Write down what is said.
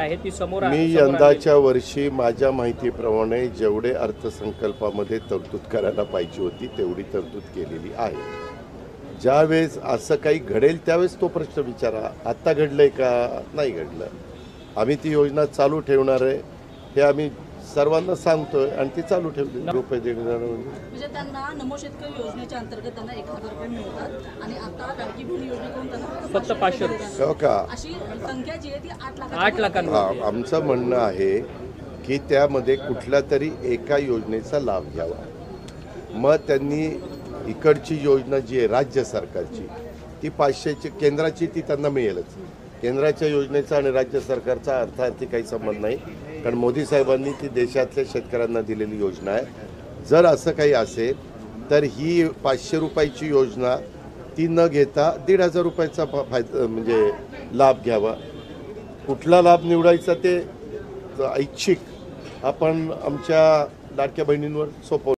आहे ती समोर मी यंदाच्या वर्षी माझ्या माहितीप्रमाणे जेवढे अर्थसंकल्पामध्ये तरतूद करायला पाहिजे होती तेवढी तरतूद केलेली आहे। ज्यावेळेस असं काही घडेल त्यावेळेस तो प्रश्न विचारा, आता घडलंय का नाही घडलं, आम्ही ती योजना चालू ठेवणार आहे हे आम्ही सर्वांना सांगतोय आणि ती चालू ठेवली। रुपये देणार म्हणजे त्यांना नमो शेतकरी योजनेच्या अंतर्गत त्यांना 1000 रुपये मिळतात आणि आता लाडकी बहीण योजनेतून त्यांना फक्त 500 रुपये हो का? अशी संख्या जी आहे ती 8 8 लाखांवर आमचं म्हणणं आहे की त्यामध्ये कुठल्या तरी एका योजनेचा लाभ घ्यावा। मग त्यांनी इकडची योजना जी आहे राज्य सरकारची ती 500ची केंद्राची ती त्यांना मिळेलच। केंद्राच्या योजनेचा आणि राज्य सरकारचा अर्थार्थी काही संबंध नाही, कारण मोदी साहेबांनी ती देशातल्या शेतकऱ्यांना दिलेली योजना आहे। जर असं काही असेल तर ही 500 रुपयाची योजना ती न घेता 1,500 रुपयाचा फायदा म्हणजे लाभ घ्यावा। कुठला लाभ निवडायचा ते ऐच्छिक आपण आमच्या लाडक्या बहिणींवर सोपवलं।